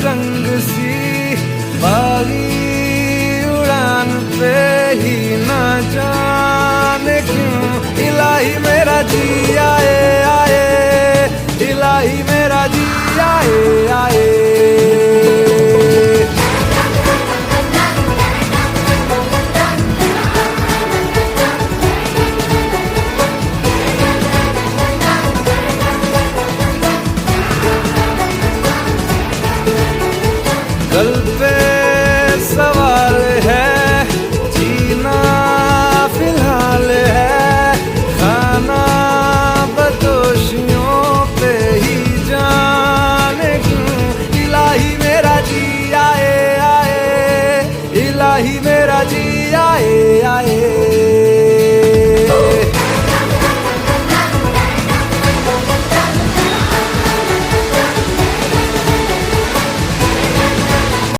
रंग सी बागी उड़ान पे ही ना जाने क्यों इलाही मेरा जी आए आए, इलाही मेरा जी आए आए। कल पे सवाल है, जीना फिलहाल है, खाना बदोशियों पे ही जाने क्यों इलाही मेरा जी आए आए, इलाही मेरा जी आए आए।